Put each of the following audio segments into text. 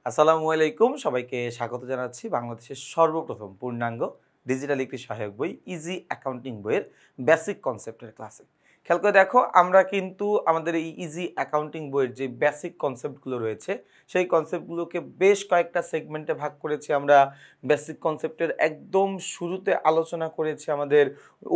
আসসালামু আলাইকুম, সবাইকে স্বাগত জানাচ্ছি বাংলাদেশের সর্বপ্রথম পূর্ণাঙ্গ ডিজিটাল একটি সহায়ক বই ইজি অ্যাকাউন্টিং বইয়ের বেসিক কনসেপ্টের ক্লাসে। খেয়াল করে দেখো, আমরা কিন্তু আমাদের এই ইজি অ্যাকাউন্টিং বইয়ের যে বেসিক কনসেপ্টগুলো রয়েছে সেই কনসেপ্টগুলোকে বেশ কয়েকটা সেগমেন্টে ভাগ করেছি। আমরা বেসিক কনসেপ্টের একদম শুরুতে আলোচনা করেছি আমাদের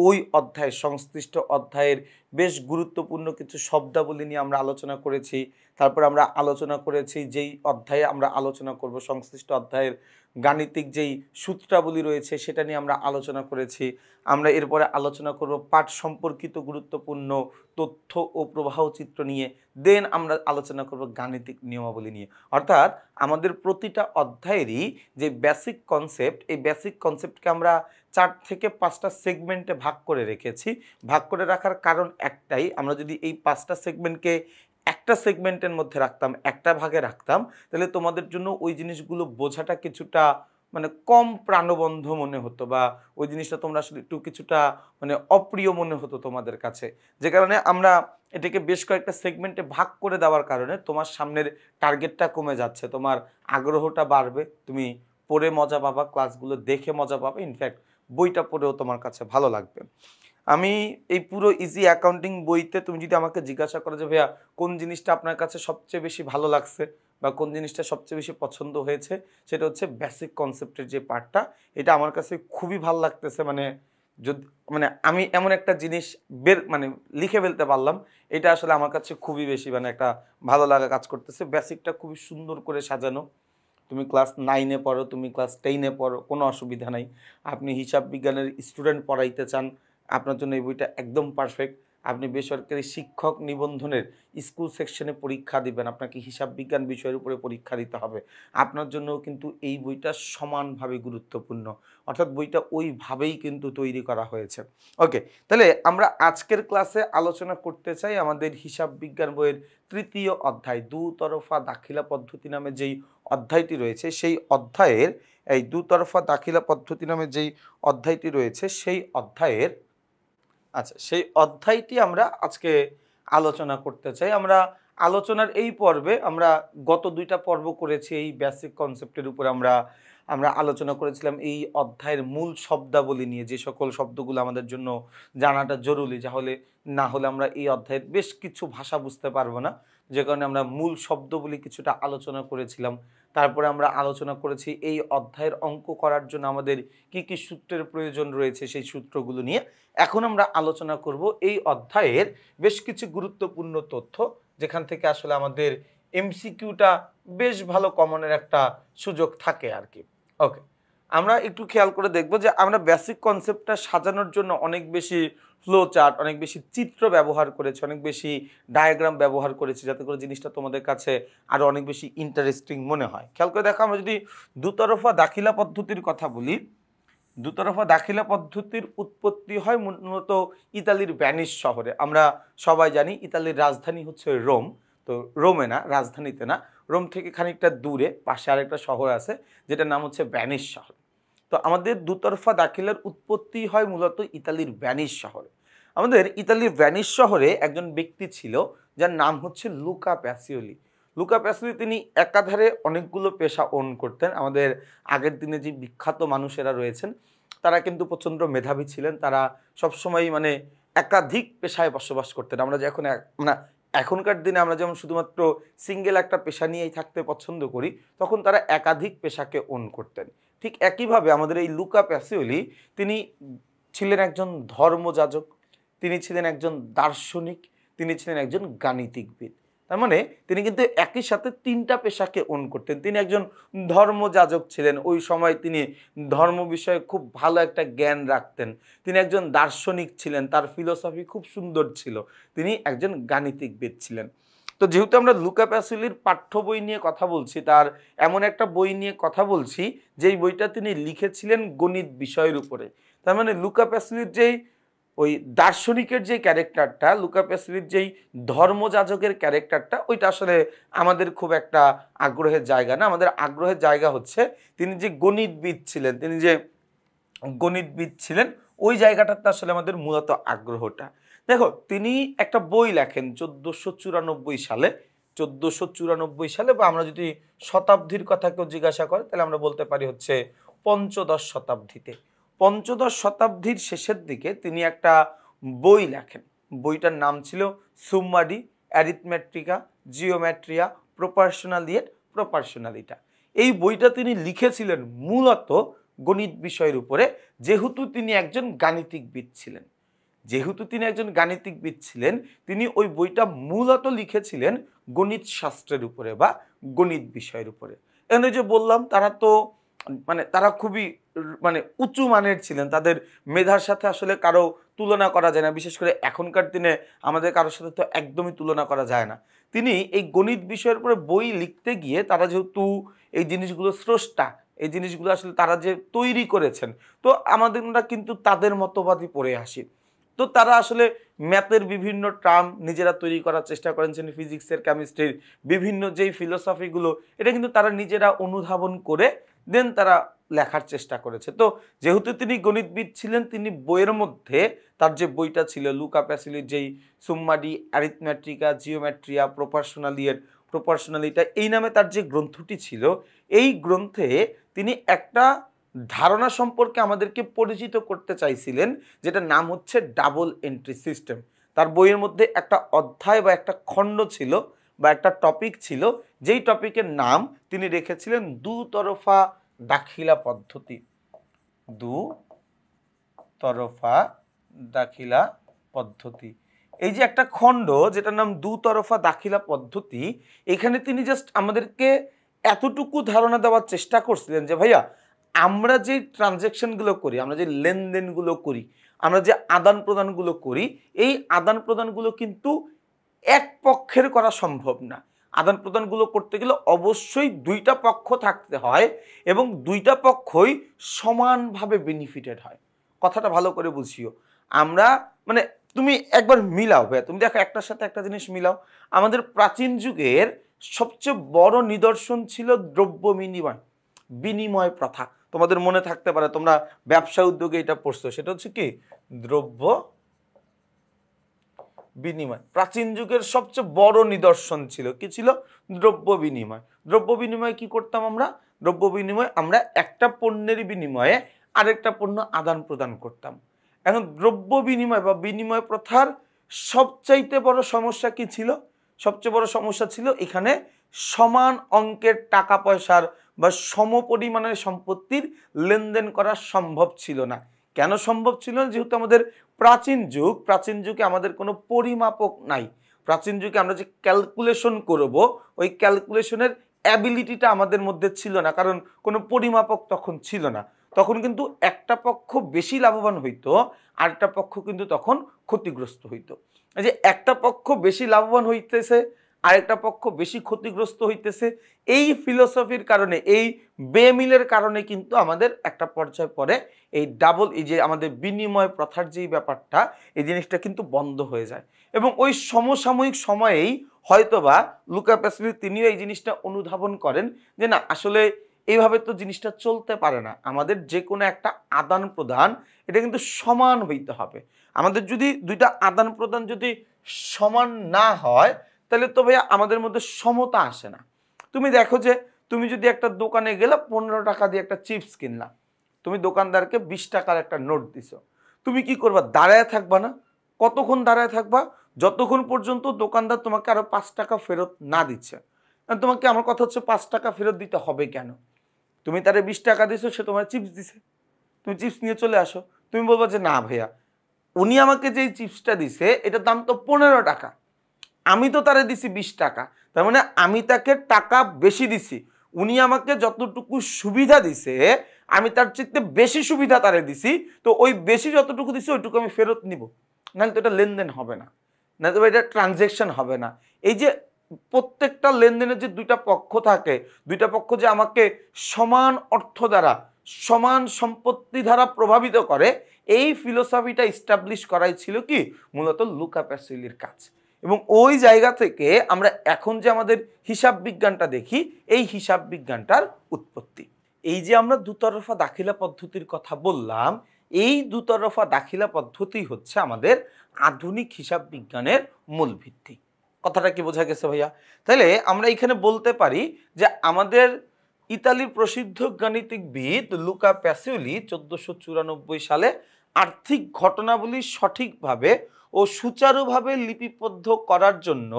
ওই অধ্যায়ের সংশ্লিষ্ট অধ্যায়ের বেশ গুরুত্বপূর্ণ কিছু শব্দাবলী নিয়ে আমরা আলোচনা করেছি। তারপর আমরা আলোচনা করেছি যেই অধ্যায়ে আমরা আলোচনা করব সংশ্লিষ্ট অধ্যায়ের গাণিতিক যেই সূত্রাবলী রয়েছে সেটা নিয়ে আমরা আলোচনা করেছি। আমরা এরপরে আলোচনা করব পাঠ সম্পর্কিত গুরুত্বপূর্ণ তথ্য ও প্রবাহ চিত্র নিয়ে। দেন আমরা আলোচনা করব গাণিতিক নিয়মাবলী নিয়ে। অর্থাৎ আমাদের প্রতিটা অধ্যায়েরই যে বেসিক কনসেপ্ট, এই বেসিক কনসেপ্টকে আমরা 4 থেকে 5টা সেগমেন্টে ভাগ করে রেখেছি। ভাগ করে রাখার কারণ একটাই, আমরা যদি এই 5টা সেগমেন্টকে একটা সেগমেন্টের মধ্যে রাখতাম, একটা ভাগে রাখতাম, তাহলে তোমাদের জন্য ওই জিনিসগুলো বোঝাটা কিছুটা মানে কম প্রাণবন্ধ মনে হতো, বা ওই জিনিসটা তোমরা আসলে একটু কিছুটা মানে অপ্রিয় মনে হতো তোমাদের কাছে। যে কারণে আমরা এটাকে বেশ কয়েকটা সেগমেন্টে ভাগ করে দেওয়ার কারণে তোমার সামনের টার্গেটটা কমে যাচ্ছে, তোমার আগ্রহটা বাড়বে, তুমি পড়ে মজা পাবা, ক্লাসগুলো দেখে মজা পাবে, ইনফ্যাক্ট বইটা পড়েও তোমার কাছে ভালো লাগবে। আমি এই পুরো ইজি অ্যাকাউন্টিং বইতে তুমি যদি আমাকে জিজ্ঞাসা করো যে ভাইয়া কোন জিনিসটা আপনার কাছে সবচেয়ে বেশি ভালো লাগছে বা কোন জিনিসটা সবচেয়ে বেশি পছন্দ হয়েছে, সেটা হচ্ছে বেসিক কনসেপ্টের যে পার্টটা। এটা আমার কাছে খুবই ভালো লাগতেছে। মানে যদি মানে আমি এমন একটা জিনিস মানে লিখে ফেলতে পারলাম, এটা আসলে আমার কাছে খুবই বেশি মানে একটা ভালো লাগা কাজ করতেছে। বেসিকটা খুবই সুন্দর করে সাজানো। তুমি ক্লাস 9-এ পড়ো, তুমি ক্লাস 10-এ পড়ো, কোনো অসুবিধা নাই। আপনি হিসাব বিজ্ঞানের স্টুডেন্ট পড়াইতে চান, আপনার জন্য এই বইটা একদম পারফেক্ট। আপনি বেসরকারি শিক্ষক নিবন্ধনের স্কুল সেকশনে পরীক্ষা দিবেন, আপনাকে হিসাব বিজ্ঞান বিষয়ের উপরে পরীক্ষা দিতে হবে, আপনার জন্যও কিন্তু এই বইটা সমানভাবে গুরুত্বপূর্ণ। অর্থাৎ বইটা ওইভাবেই কিন্তু তৈরি করা হয়েছে। ওকে, তাহলে আমরা আজকের ক্লাসে আলোচনা করতে চাই আমাদের হিসাব বিজ্ঞান বইয়ের 3য় অধ্যায় দুতরফা দাখিলা পদ্ধতি নামে যেই অধ্যায়টি রয়েছে, সেই অধ্যায়ের এই দুতরফা দাখিলা পদ্ধতি নামে যেই অধ্যায়টি রয়েছে সেই অধ্যায়ের সেই অধ্যায়টি আমরা আজকে আলোচনা করতে চাই। আমরা আলোচনার এই পর্বে আমরা গত 2টা পর্ব করেছি এই বেসিক কনসেপ্টের উপর। আমরা আমরা আলোচনা করেছিলাম এই অধ্যায়ের মূল শব্দাবলী নিয়ে, যে সকল শব্দগুলো আমাদের জন্য জানাটা জরুরি, না হলে আমরা এই অধ্যায়ের বেশ কিছু ভাষা বুঝতে পারবো না। যে কারণে আমরা মূল শব্দগুলি কিছুটা আলোচনা করেছিলাম। তারপরে আমরা আলোচনা করেছি এই অধ্যায়ের অঙ্ক করার জন্য আমাদের কি কি সূত্রের প্রয়োজন রয়েছে, সেই সূত্রগুলো নিয়ে। এখন আমরা আলোচনা করব এই অধ্যায়ের বেশ কিছু গুরুত্বপূর্ণ তথ্য, যেখান থেকে আসলে আমাদের এমসিকিউটা বেশ ভালো কমনের একটা সুযোগ থাকে আর কি। ওকে, আমরা একটু খেয়াল করে দেখব যে আমরা বেসিক কনসেপ্টটা সাজানোর জন্য অনেক বেশি ফ্লো চার্ট, অনেক বেশি চিত্র ব্যবহার করেছি, অনেক বেশি ডায়াগ্রাম ব্যবহার করেছি, যাতে করে জিনিসটা তোমাদের কাছে আরও অনেক বেশি ইন্টারেস্টিং মনে হয়। খেয়াল করে দেখো, আমরা যদি দুতরফা দাখিলা পদ্ধতির কথা বলি, দুতরফা দাখিলা পদ্ধতির উৎপত্তি হয় মূলত ইতালির ভ্যানিস শহরে। আমরা সবাই জানি ইতালির রাজধানী হচ্ছে রোম। তো রোমে না, রাজধানীতে না, রোম থেকে খানিকটা দূরে পাশে আরেকটা শহর আছে যেটার নাম হচ্ছে ভ্যানিস শহর। তো আমাদের দুতরফা দাখিলার উৎপত্তি হয় মূলত ইতালির ভ্যানিস শহরে। আমাদের ইতালির ভ্যানিস শহরে একজন ব্যক্তি ছিল যার নাম হচ্ছে লুকা প্যাসিওলি। লুকা প্যাসিওলি তিনি একাধারে অনেকগুলো পেশা ওন করতেন। আমাদের আগের দিনে যে বিখ্যাত মানুষেরা রয়েছেন তারা কিন্তু প্রচণ্ড মেধাবী ছিলেন। তারা সবসময় মানে একাধিক পেশায় বসবাস করতেন। আমরা যে এখন মানে এখনকার দিনে আমরা যেমন শুধুমাত্র সিঙ্গেল একটা পেশা নিয়েই থাকতে পছন্দ করি, তখন তারা একাধিক পেশাকে ওন করতেন। ঠিক একইভাবে আমাদের এই লুকা প্যাসিওলি তিনি ছিলেন একজন ধর্মযাজক, তিনি ছিলেন একজন দার্শনিক, তিনি ছিলেন একজন গাণিতিকবিদ। তার মানে তিনি কিন্তু একই সাথে 3টা পেশাকে ওন করতেন। তিনি একজন ধর্মযাজক ছিলেন, ওই সময় তিনি ধর্ম বিষয়ে খুব ভালো একটা জ্ঞান রাখতেন। তিনি একজন দার্শনিক ছিলেন, তার ফিলোসফি খুব সুন্দর ছিল। তিনি একজন গাণিতিকবিদ ছিলেন। তো যেহেতু আমরা লুকা প্যাসিওলির পাঠ্য বই নিয়ে কথা বলছি, তার এমন একটা বই নিয়ে কথা বলছি যেই বইটা তিনি লিখেছিলেন গণিত বিষয়ের উপরে। তার মানে লুকা প্যাসিওলির যেই ওই দার্শনিকের যে ক্যারেক্টারটা, লুকা প্যাসিওলির যেই ধর্মযাজকের ক্যারেক্টারটা, ওইটা আসলে আমাদের খুব একটা আগ্রহের জায়গা না। আমাদের আগ্রহের জায়গা হচ্ছে তিনি যে গণিতবিদ ছিলেন, ওই জায়গাটাতে আসলে আমাদের মূলত আগ্রহটা। দেখো, তিনি একটা বই লেখেন 1494 সালে। 1494 সালে, বা আমরা যদি শতাব্দীর কথা কেউ জিজ্ঞাসা করে তাহলে আমরা বলতে পারি হচ্ছে পঞ্চদশ শতাব্দীতে। পঞ্চদশ শতাব্দীর শেষের দিকে তিনি একটা বই লেখেন। বইটার নাম ছিল সুম্মারি অ্যারিথমেট্রিকা জিওমেট্রিয়া প্রপার্শনালিয়েট প্রপার্শনালিটা। এই বইটা তিনি লিখেছিলেন মূলত গণিত বিষয়ের উপরে, যেহেতু তিনি একজন গাণিতিকবিদ ছিলেন। তিনি ওই বইটা মূলত লিখেছিলেন গণিত শাস্ত্রের উপরে বা গণিত বিষয়ের উপরে। এখানে যে বললাম তারা খুবই উঁচু মানের ছিলেন, তাদের মেধার সাথে আসলে কারো তুলনা করা যায় না, বিশেষ করে এখনকার দিনে আমাদের কারোর সাথে তো একদমই তুলনা করা যায় না। তিনি এই গণিত বিষয়ের উপরে বই লিখতে গিয়ে, তারা যেহেতু এই জিনিসগুলো স্রষ্টা, এই জিনিসগুলো আসলে তারা যে তৈরি করেছেন, তো আমরা কিন্তু তাদের মতবাদই পড়ে আসি। তো তারা আসলে ম্যাথের বিভিন্ন টার্ম নিজেরা তৈরি করার চেষ্টা করেছেন, ফিজিক্সের কেমিস্ট্রির বিভিন্ন যেই ফিলোসফিগুলো, এটা কিন্তু তারা নিজেরা অনুধাবন করে দেন তারা লেখার চেষ্টা করেছে। তো যেহেতু তিনি গণিতবিদ ছিলেন, তিনি বইয়ের মধ্যে তার যে বইটা ছিল লুকা প্যাসিলির যেই সুম্মারি অ্যারিথমেট্রিকা জিওমেট্রিয়া প্রপার্শনালিটা এই নামে তার যে গ্রন্থটি ছিল, এই গ্রন্থে তিনি একটা ধারণা সম্পর্কে আমাদেরকে পরিচিত করতে চাইছিলেন, যেটার নাম হচ্ছে ডাবল এন্ট্রি সিস্টেম। তার বইয়ের মধ্যে একটা অধ্যায় বা একটা খণ্ড ছিল বা একটা টপিক ছিল, যেই টপিকের নাম তিনি রেখেছিলেন দুতরফা দাখিলা পদ্ধতি। দুতরফা দাখিলা পদ্ধতি, এই যে একটা খণ্ড যেটার নাম দুতরফা দাখিলা পদ্ধতি, এখানে তিনি জাস্ট আমাদেরকে এতটুকু ধারণা দেওয়ার চেষ্টা করছিলেন যে ভাইয়া, আমরা যে ট্রানজ্যাকশনগুলো করি, আমরা যে লেনদেনগুলো করি, আমরা যে আদান প্রদানগুলো করি, এই আদান প্রদানগুলো কিন্তু এক পক্ষের করা সম্ভব না। আদান প্রদানগুলো করতে গেলে অবশ্যই দুইটা পক্ষ থাকতে হয় এবং দুইটা পক্ষই সমানভাবে বেনিফিটেড হয়। কথাটা ভালো করে বুঝিও। আমরা তুমি একবার মিলাও ভাইয়া, তুমি দেখো একটার সাথে একটা জিনিস মিলাও। আমাদের প্রাচীন যুগের সবচেয়ে বড় নিদর্শন ছিল দ্রব্য বিনিময় প্রথা। তোমাদের মনে থাকতে পারে, তোমরা ব্যবসা উদ্যোগে এটা পড়ছো, সেটা হচ্ছে কি দ্রব্য বিনিময়। প্রাচীন যুগের সবচেয়ে বড় নিদর্শন ছিল কি ছিল? দ্রব্য বিনিময়। দ্রব্য বিনিময় কি করতাম আমরা? দ্রব্য বিনিময় আমরা একটা পণ্যের বিনিময়ে আরেকটা পণ্য আদান প্রদান করতাম। এখন দ্রব্য বিনিময় বা বিনিময় প্রথার সবচাইতে বড় সমস্যা কি ছিল? সবচেয়ে বড় সমস্যা ছিল এখানে সমান অঙ্কের টাকা পয়সার বা সমপরিমাণের সম্পত্তির লেনদেন করা সম্ভব ছিল না। কেন সম্ভব ছিল না? যেহেতু আমাদের প্রাচীন যুগে আমাদের কোনো পরিমাপক নাই। প্রাচীন যুগে আমরা যে ক্যালকুলেশন করব, ওই ক্যালকুলেশনের অ্যাবিলিটিটা আমাদের মধ্যে ছিল না, কারণ কোনো পরিমাপক তখন ছিল না। তখন কিন্তু একটা পক্ষ বেশি লাভবান হইতো, আরেকটা পক্ষ কিন্তু তখন ক্ষতিগ্রস্ত হইতো। এই যে একটা পক্ষ বেশি লাভবান হইতেছে, আরেকটা পক্ষ বেশি ক্ষতিগ্রস্ত হইতেছে, এই ফিলোসফির কারণে, এই বেমিলের কারণে কিন্তু আমাদের একটা পর্যায় পরে এই যে আমাদের বিনিময় প্রথার যেই ব্যাপারটা, এই জিনিসটা কিন্তু বন্ধ হয়ে যায়। এবং ওই সমসাময়িক সময়েই হয়তোবা লুকা প্যাসিলি তিনিও এই জিনিসটা অনুধাবন করেন যে না, আসলে এইভাবে তো জিনিসটা চলতে পারে না। আমাদের যে কোনো একটা আদান প্রদান এটা কিন্তু সমান হইতে হবে। আমাদের যদি দুইটা আদান প্রদান যদি সমান না হয়, তাহলে তো ভাইয়া আমাদের মধ্যে সমতা আসে না। তুমি দেখো যে তুমি যদি একটা দোকানে গেলে 15 টাকা দিয়ে একটা চিপস কিনলা, তুমি দোকানদারকে 20 টাকার একটা নোট দিছো, তুমি কি করবা? দাঁড়ায় থাকবা না? কতক্ষণ দাঁড়ায় থাকবা? যতক্ষণ পর্যন্ত দোকানদার তোমাকে আরো 5 টাকা ফেরত না দিচ্ছে। তোমাকে, আমার কথা হচ্ছে, 5 টাকা ফেরত দিতে হবে কেন? তুমি তারে 20 টাকা দিছো, সে তোমার চিপস দিছে, তুমি চিপস নিয়ে চলে আসো। তুমি বলবা যে না ভাইয়া, উনি আমাকে যেই চিপসটা দিছে এটার দাম তো 15 টাকা, আমি তো তারে দিছি 20 টাকা, তার মানে আমি তাকে টাকা বেশি দিছি। উনি আমাকে যতটুকু সুবিধা দিছে আমি তার চেয়ে বেশি সুবিধা তারে দিছি, তো ওই বেশি যতটুকু দিছি ওইটুকু আমি ফেরত নিব, নাহলে তো এটা লেনদেন হবে না, না তো এটা ট্রানজ্যাকশন হবে না। এই যে প্রত্যেকটা লেনদেনের যে দুইটা পক্ষ থাকে, দুইটা পক্ষ যে আমাকে সমান অর্থ দ্বারা, সমান সম্পত্তি দ্বারা প্রভাবিত করে, এই ফিলোসফিটা এস্টাবলিশ করাই ছিল কি মূলত লুকা প্যাসিলির কাজ। এবং ওই জায়গা থেকে আমরা এখন যে আমাদের হিসাব বিজ্ঞানটা দেখি, এই হিসাব বিজ্ঞানটার উৎপত্তি। এই যে আমরা দুতরফা দাখিলা পদ্ধতির কথা বললাম, এই দুতরফা দাখিলা পদ্ধতি হচ্ছে আমাদের আধুনিক হিসাব বিজ্ঞানের মূল ভিত্তি। কথাটা কি বোঝা গেছে ভাইয়া? তাহলে আমরা এখানে বলতে পারি যে আমাদের ইতালির প্রসিদ্ধ গাণিতিকবিদ লুকা প্যাসিওলি 1494 সালে আর্থিক ঘটনাবলী সঠিকভাবে ও সুচারুভাবে লিপিবদ্ধ করার জন্য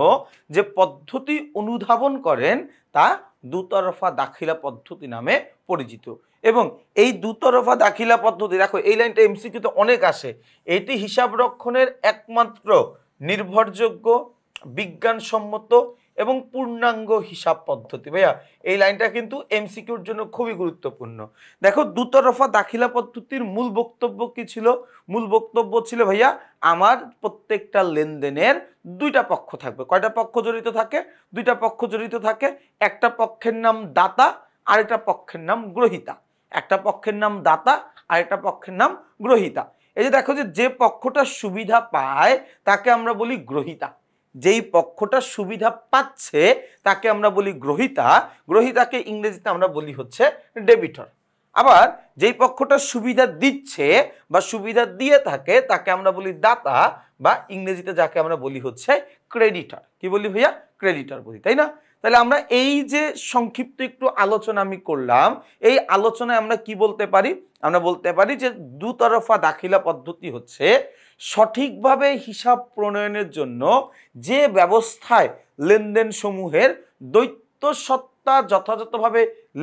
যে পদ্ধতি অনুধাবন করেন তা দুতরফা দাখিলা পদ্ধতি নামে পরিচিত। এবং এই দুতরফা দাখিলা পদ্ধতি, দেখো এই লাইনটা এমসিকিউতে অনেক আসে, এটি হিসাব রক্ষণের একমাত্র নির্ভরযোগ্য, বিজ্ঞানসম্মত এবং পূর্ণাঙ্গ হিসাব পদ্ধতি। ভাইয়া এই লাইনটা কিন্তু এমসিকিউর জন্য খুবই গুরুত্বপূর্ণ। দেখো দুতরফা দাখিলা পদ্ধতির মূল বক্তব্য কি ছিল? মূল বক্তব্য ছিল ভাইয়া আমার প্রত্যেকটা লেনদেনের দুইটা পক্ষ থাকবে। কয়টা পক্ষ জড়িত থাকে? দুইটা পক্ষ জড়িত থাকে। একটা পক্ষের নাম দাতা আর একটা পক্ষের নাম গ্রহীতা। একটা পক্ষের নাম দাতা আর একটা পক্ষের নাম গ্রহীতা। এই যে দেখো যে পক্ষটা সুবিধা পায় তাকে আমরা বলি গ্রহীতা, যেই পক্ষটা সুবিধা পাচ্ছে তাকে আমরা বলি গ্রহীতা, গ্রহীতাকে ইংরেজিতে আমরা বলি হচ্ছে ডেবিটর। আবার যেই পক্ষটা সুবিধা দিচ্ছে বা সুবিধা দিয়ে থাকে তাকে আমরা বলি দাতা, বা ইংরেজিতে যাকে আমরা বলি হচ্ছে ক্রেডিটর। কি বলি ভাইয়া? ক্রেডিটর বলি, তাই না? তাহলে আমরা এই যে সংক্ষিপ্ত একটু আলোচনা আমি করলাম, এই আলোচনায় আমরা কি বলতে পারি? আমরা বলতে পারি যে দুতরফা দাখিলা পদ্ধতি হচ্ছে সঠিকভাবে হিসাব প্রণয়নের জন্য যে ব্যবস্থায় লেনদেন সমূহের দ্বৈত সত্তা যথাযথভাবে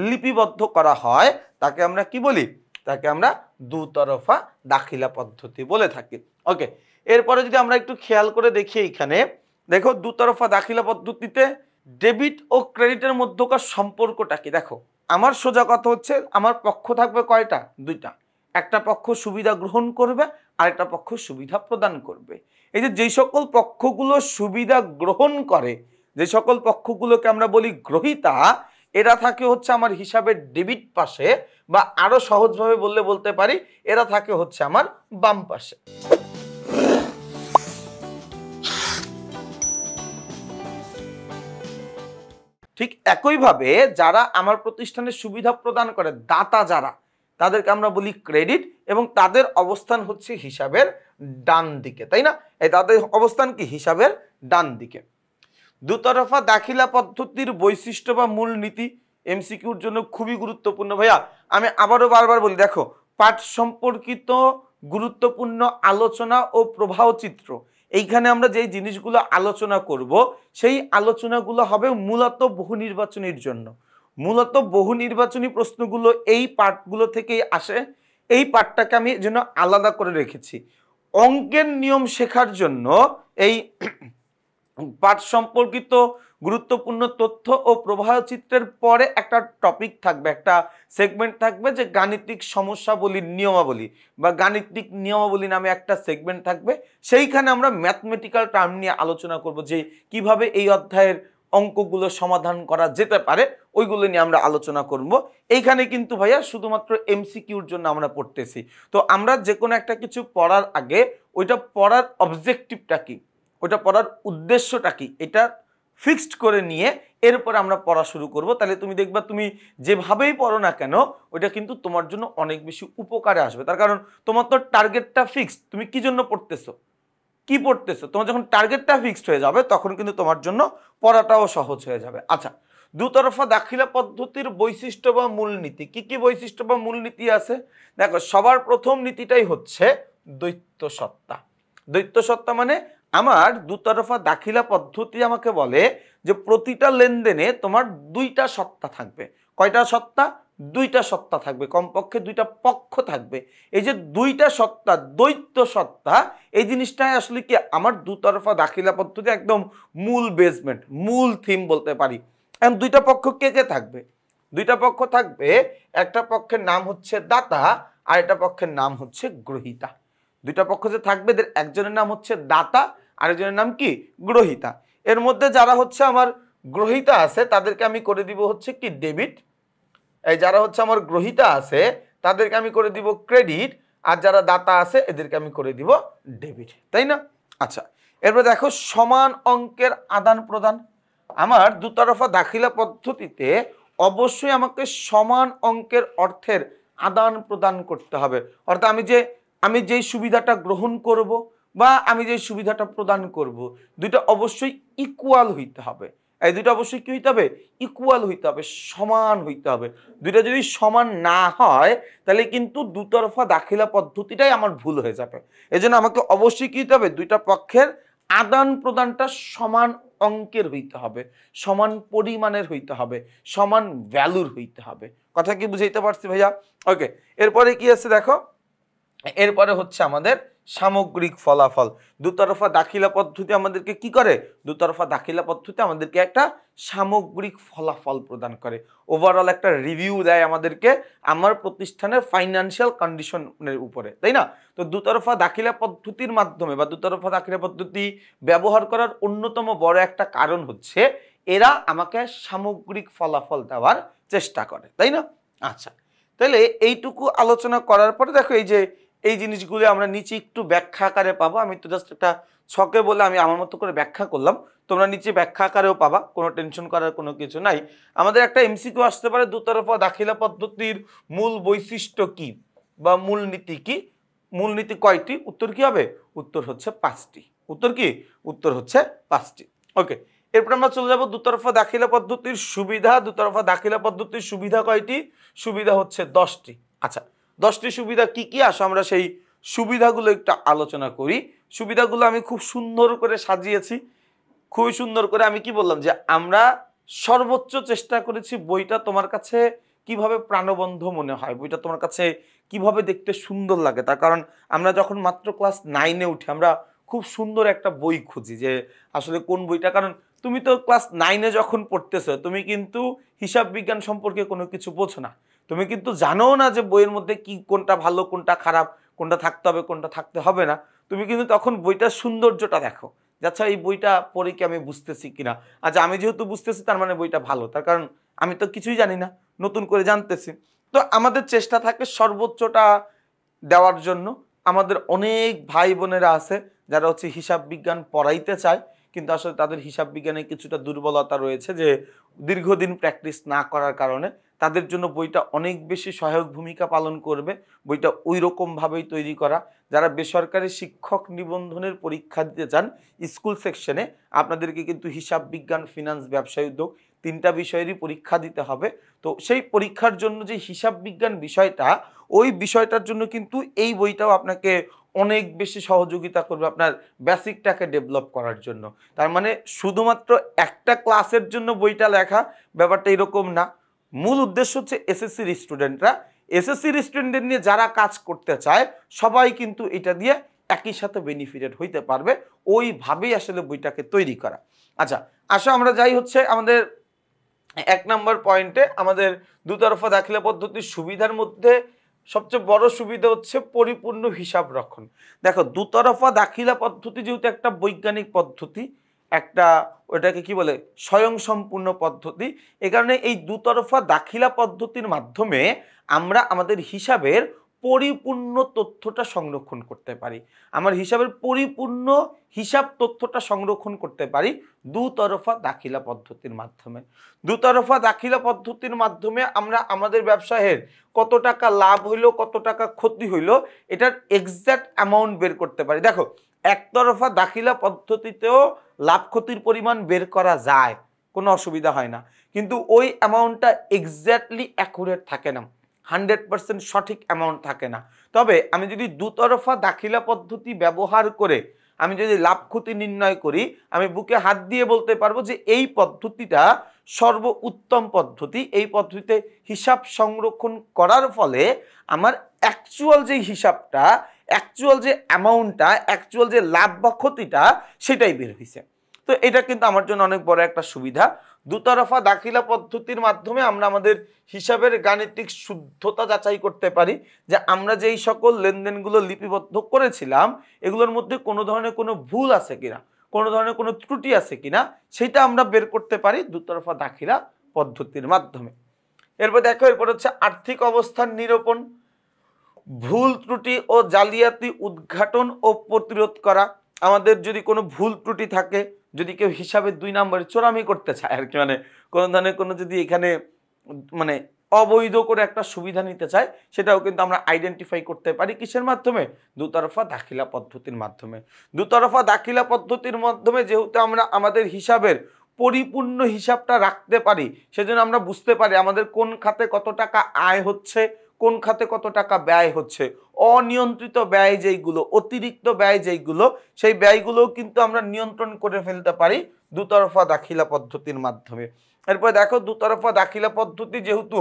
লিপিবদ্ধ করা হয় তাকে আমরা কি বলি? তাকে আমরা দুতরফা দাখিলা পদ্ধতি বলে থাকি। ওকে, এরপরে যদি আমরা একটু খেয়াল করে দেখি, এইখানে দেখো দুতরফা দাখিলা পদ্ধতিতে ডেবিট ও ক্রেডিটের মধ্যকার সম্পর্কটা কি? দেখো আমার সোজা কথা হচ্ছে আমার পক্ষ থাকবে কয়টা? দুইটা। একটা পক্ষ সুবিধা গ্রহণ করবে আর একটা পক্ষ সুবিধা প্রদান করবে। এই যে যেই সকল পক্ষগুলো সুবিধা গ্রহণ করে, যে সকল পক্ষগুলোকে আমরা বলি গ্রহীতা, এরা থাকে হচ্ছে আমার হিসাবের ডেবিট পাশে, বা আরো সহজভাবে বলতে পারি এরা থাকে হচ্ছে আমার বাম পাশে। ঠিক একইভাবে যারা আমার প্রতিষ্ঠানের সুবিধা প্রদান করে, দাতা যারা, তাদেরকে আমরা বলি ক্রেডিট, এবং তাদের অবস্থান হচ্ছে হিসাবের ডান দিকে, তাই না? এই তাদের অবস্থান কি? হিসাবের ডান দিকে। দুতরফা দাখিলা পদ্ধতির বৈশিষ্ট্য বা মূলনীতি এমসিকিউর জন্য খুবই গুরুত্বপূর্ণ। ভাইয়া আমি আবারও বারবার বলি, দেখো পাঠ সম্পর্কিত গুরুত্বপূর্ণ আলোচনা ও প্রবাহ চিত্র, এইখানে আমরা যেই জিনিসগুলো আলোচনা করব সেই আলোচনাগুলো হবে মূলত বহু নির্বাচনীর জন্য। মূলত বহু নির্বাচনী প্রশ্নগুলো এই পাঠগুলো থেকেই আসে। এই পাঠটাকে আমি জন্য আলাদা করে রেখেছি। অঙ্কের নিয়ম শেখার জন্য এই পাঠ সম্পর্কিত গুরুত্বপূর্ণ তথ্য ও প্রবাহ চিত্রের পরে একটা টপিক থাকবে, একটা সেগমেন্ট থাকবে যে গাণিতিক সমস্যাবলীর নিয়মাবলী বা গাণিতিক নিয়মাবলী নামে একটা সেগমেন্ট থাকবে। সেইখানে আমরা ম্যাথমেটিক্যাল টার্ম নিয়ে আলোচনা করব, যে কিভাবে এই অধ্যায়ের অঙ্কগুলো সমাধান করা যেতে পারে, ওইগুলো নিয়ে আমরা আলোচনা করব। এইখানে কিন্তু ভাইয়া শুধুমাত্র এমসিকিউর জন্য আমরা পড়তেছি। তো আমরা যে কোনো একটা কিছু পড়ার আগে ওইটা পড়ার অবজেক্টিভটা কি, ওটা পড়ার উদ্দেশ্যটা কি, এটা ফিক্সড করে নিয়ে এরপর আমরা পড়া শুরু করব। তাহলে তুমি দেখবা তুমি যেভাবেই পড়ো না কেন ওটা কিন্তু তোমার জন্য অনেক বেশি উপকারে আসবে। তার কারণ তোমার তো টার্গেটটা ফিক্সড, তুমি কি জন্য পড়তেছো, কি পড়তেছো। তোমার যখন টার্গেটটা ফিক্সড হয়ে যাবে তখন কিন্তু তোমার জন্য পড়াটাও সহজ হয়ে যাবে। আচ্ছা, দুতরফা দাখিলা পদ্ধতির বৈশিষ্ট্য বা মূলনীতি, কি কি বৈশিষ্ট্য বা মূলনীতি আছে? দেখো সবার প্রথম নীতিটাই হচ্ছে দ্বৈত সত্তা। দ্বৈত সত্তা মানে আমার দুতরফা দাখিলা পদ্ধতি আমাকে বলে যে প্রতিটা লেনদেনে তোমার দুইটা সত্তা থাকবে। কয়টা সত্তা? দুইটা সত্তা থাকবে, কমপক্ষে দুইটা পক্ষ থাকবে। এই যে দুইটা সত্তা, দ্বৈত সত্তা, এই জিনিসটাই আসলে কি আমার দুতরফা দাখিলা পদ্ধতি একদম মূল বেসমেন্ট, মূল থিম বলতে পারি। এখন দুইটা পক্ষ কে কে থাকবে? দুইটা পক্ষ থাকবে, একটা পক্ষের নাম হচ্ছে দাতা আর একটা পক্ষের নাম হচ্ছে গ্রহীতা। দুইটা পক্ষ যে থাকবে এদের একজনের নাম হচ্ছে দাতা, আরেকজনের নাম কি? গ্রহীতা। এর মধ্যে যারা হচ্ছে আমার গ্রহীতা আছে তাদেরকে আমি করে দিব হচ্ছে কি? ডেবিট। এই যারা হচ্ছে আমার গ্রহীতা আছে তাদেরকে আমি করে দিব ক্রেডিট, আর যারা দাতা আছে এদেরকে আমি করে দিব ডেবিট, তাই না? আচ্ছা, এরপর দেখো সমান অঙ্কের আদান প্রদান। আমার দুতরফা দাখিলা পদ্ধতিতে অবশ্যই আমাকে সমান অঙ্কের অর্থের আদান প্রদান করতে হবে। অর্থাৎ আমি যেই সুবিধাটা গ্রহণ করব বা আমি যে সুবিধাটা প্রদান করব, দুইটা অবশ্যই ইকুয়াল হইতে হবে। এই দুইটা অবশ্যই কি হইতে হবে? ইকুয়াল হইতে হবে, সমান হইতে হবে। দুইটা যদি সমান না হয় তাহলে কিন্তু দুতরফা দাখিলা পদ্ধতিটাই আমার ভুল হয়ে যাবে। এজন্য আমাকে অবশ্যই কি হইতে হবে? দুইটা পক্ষের আদান প্রদানটা সমান অঙ্কের হইতে হবে, সমান পরিমাণের হইতে হবে, সমান ভ্যালুর হইতে হবে। কথা কি বুঝাইতে পারছি ভাইয়া? ওকে, এরপরে কি আছে দেখো, এরপরে হচ্ছে আমাদের সামগ্রিক ফলাফল। দুতরফা দাখিলা পদ্ধতি আমাদেরকে কি করে? দুতরফা দাখিলা পদ্ধতি আমাদেরকে একটা সামগ্রিক ফলাফল প্রদান করে, ওভারঅল একটা রিভিউ দেয় আমাদেরকে আমার প্রতিষ্ঠানের ফাইন্যান্সিয়াল কন্ডিশনের উপরে, তাই না? তো দুতরফা দাখিলা পদ্ধতির মাধ্যমে বা দুতরফা দাখিলা পদ্ধতি ব্যবহার করার অন্যতম বড় একটা কারণ হচ্ছে এরা আমাকে সামগ্রিক ফলাফল দেওয়ার চেষ্টা করে, তাই না? আচ্ছা, তাহলে এইটুকু আলোচনা করার পরে দেখো এই জিনিসগুলো আমরা নিচে একটু ব্যাখ্যা আকারে পাবো। আমি তো জাস্ট একটা ছকে বলে আমি আমার মতো করে ব্যাখ্যা করলাম, তোমরা নিচে ব্যাখ্যা আকারেও পাবা, কোনো টেনশন করার কোনো কিছু নাই। আমাদের একটা এমসিকিউ আসতে পারে, দুতরফা দাখিলা পদ্ধতির মূল বৈশিষ্ট্য কি বা মূলনীতি কি? মূলনীতি কয়টি? উত্তর কি হবে? উত্তর হচ্ছে 5টি। উত্তর কি? উত্তর হচ্ছে 5টি। ওকে, এরপর আমরা চলে যাব দুতরফা দাখিলা পদ্ধতির সুবিধা। দুতরফা দাখিলা পদ্ধতির সুবিধা কয়টি? সুবিধা হচ্ছে 10টি। আচ্ছা, 10টি সুবিধা কি কি? আসো আমরা সেই সুবিধাগুলো একটু আলোচনা করি। সুবিধাগুলো আমি খুব সুন্দর করে সাজিয়েছি, খুবই সুন্দর করে। আমি কি বললাম যে আমরা সর্বোচ্চ চেষ্টা করেছি বইটা তোমার কাছে কিভাবে প্রাণবন্ধ মনে হয়, বইটা তোমার কাছে কিভাবে দেখতে সুন্দর লাগে। তার কারণ আমরা যখন মাত্র ক্লাস 9-এ উঠি আমরা খুব সুন্দর একটা বই খুঁজি যে আসলে কোন বইটা, কারণ তুমি তো ক্লাস 9-এ যখন পড়তেছো তুমি কিন্তু হিসাব বিজ্ঞান সম্পর্কে কোনো কিছু বোঝো না, তুমি কিন্তু জানো না যে বইয়ের মধ্যে কি কোনটা ভালো কোনটা খারাপ, কোনটা থাকতে হবে কোনটা থাকতে হবে না। তুমি কিন্তু তখন বইটার সৌন্দর্যটা দেখো, আচ্ছা এই বইটা পড়ে কি আমি বুঝতেছি কিনা। আচ্ছা, আমি যেহেতু বুঝতেছি তার মানে বইটা ভালো, তার কারণ আমি তো কিছুই জানি না, নতুন করে জানতেছি। তো আমাদের চেষ্টা থাকে সর্বোচ্চটা দেওয়ার জন্য। আমাদের অনেক ভাই বোনেরা আছে যারা হচ্ছে হিসাব বিজ্ঞান পড়াইতে চায়, কিন্তু আসলে তাদের হিসাব বিজ্ঞানে কিছুটা দুর্বলতা রয়েছে যে দীর্ঘদিন প্র্যাকটিস না করার কারণে। তাদের জন্য বইটা অনেক বেশি সহায়ক ভূমিকা পালন করবে। বইটা ওই রকমভাবেই তৈরি করা। যারা বেসরকারি শিক্ষক নিবন্ধনের পরীক্ষা দিতে চান, স্কুল সেকশনে আপনাদেরকে কিন্তু হিসাব বিজ্ঞান, ফিনান্স, ব্যবসায় উদ্যোগ 3টা বিষয়েরই পরীক্ষা দিতে হবে। তো সেই পরীক্ষার জন্য যে হিসাব বিজ্ঞান বিষয়টা, ওই বিষয়টার জন্য কিন্তু এই বইটাও আপনাকে অনেক বেশি সহযোগিতা করবে আপনার বেসিকটাকে ডেভেলপ করার জন্য। তার মানে শুধুমাত্র একটা ক্লাসের জন্য বইটা লেখা, ব্যাপারটা এরকম না। মূল উদ্দেশ্য হচ্ছে এসএসসির স্টুডেন্টরা, এসএসসির স্টুডেন্টদের নিয়ে যারা কাজ করতে চায় সবাই কিন্তু এটা দিয়ে একই সাথে বেনিফিটেড হইতে পারবে, ওইভাবেই আসলে বইটাকে তৈরি করা। আচ্ছা, আসো আমরা যাই হচ্ছে আমাদের 1 নম্বর পয়েন্টে। আমাদের দুতরফা দাখিলা পদ্ধতির সুবিধার মধ্যে সবচেয়ে বড় সুবিধা হচ্ছে পরিপূর্ণ হিসাব রক্ষণ। দেখো, দুতরফা দাখিলা পদ্ধতি যেহেতু একটা বৈজ্ঞানিক পদ্ধতি, একটা ওটাকে কি বলে স্বয়ংসম্পূর্ণ পদ্ধতি, এ কারণে এই দুতরফা দাখিলা পদ্ধতির মাধ্যমে আমরা আমাদের হিসাবের পরিপূর্ণ তথ্যটা সংরক্ষণ করতে পারি। আমার হিসাবের পরিপূর্ণ হিসাব তথ্যটা সংরক্ষণ করতে পারি দুতরফা দাখিলা পদ্ধতির মাধ্যমে। দুতরফা দাখিলা পদ্ধতির মাধ্যমে আমরা আমাদের ব্যবসায়ের কত টাকা লাভ হইলো কত টাকা ক্ষতি হইলো এটার এক্সাক্ট অ্যামাউন্ট বের করতে পারি। দেখো, একতরফা দাখিলা পদ্ধতিতেও লাভ ক্ষতির পরিমাণ বের করা যায়, কোনো অসুবিধা হয় না, কিন্তু ওই অ্যামাউন্টটা এক্স্যাক্টলি অ্যাকুরেট থাকে না, 100% সঠিক অ্যামাউন্ট থাকে না। তবে আমি যদি দুতরফা দাখিলা পদ্ধতি ব্যবহার করে আমি যদি লাভ ক্ষতি নির্ণয় করি, আমি বুকে হাত দিয়ে বলতে পারবো যে এই পদ্ধতিটা সর্বোত্তম পদ্ধতি। এই পদ্ধতিতে হিসাব সংরক্ষণ করার ফলে আমার অ্যাকচুয়াল যে হিসাবটা, অ্যাকচুয়াল যে অ্যামাউন্টটা, অ্যাকচুয়াল যে লাভ বা ক্ষতিটা সেটাই বের হয়েছে। তো এটা কিন্তু আমার জন্য অনেক বড় একটা সুবিধা। দুতরফা দাখিলা পদ্ধতির মাধ্যমে আমরা আমাদের হিসাবের গাণিতিক শুদ্ধতা যাচাই করতে পারি যে আমরা যেই সকল লেনদেনগুলো লিপিবদ্ধ করেছিলাম এগুলোর মধ্যে কোনো ধরনের কোনো ভুল আছে কিনা, কোনো ধরনের কোনো ত্রুটি আছে কিনা, সেটা আমরা বের করতে পারি দুতরফা দাখিলা পদ্ধতির মাধ্যমে। এরপর দেখো, এরপর হচ্ছে আর্থিক অবস্থান নিরূপণ, ভুল ত্রুটি ও জালিয়াতি উদ্ঘাটন ও প্রতিরোধ করা। আমাদের যদি কোনো ভুল ত্রুটি থাকে, যদি কেউ হিসাবে 2 নম্বরে চোরামি করতে চায় আর কি, মানে কোনো ধরনের কোনো যদি এখানে মানে অবৈধ করে একটা সুবিধা নিতে চায়, সেটাও কিন্তু আমরা আইডেন্টিফাই করতে পারি কিসের মাধ্যমে? দুতরফা দাখিলা পদ্ধতির মাধ্যমে। দুতরফা দাখিলা পদ্ধতির মাধ্যমে যেহেতু আমরা আমাদের হিসাবের পরিপূর্ণ হিসাবটা রাখতে পারি, সেজন্য আমরা বুঝতে পারি আমাদের কোন খাতে কত টাকা আয় হচ্ছে, কোন খাতে কত টাকা ব্যয় হচ্ছে। অনিয়ন্ত্রিত ব্যয় যেইগুলো, অতিরিক্ত ব্যয় যেইগুলো, সেই ব্যয়গুলোও কিন্তু আমরা নিয়ন্ত্রণ করে ফেলতে পারি দুতরফা দাখিলা পদ্ধতির মাধ্যমে। এরপর দেখো, দুতরফা দাখিলা পদ্ধতি যেহেতু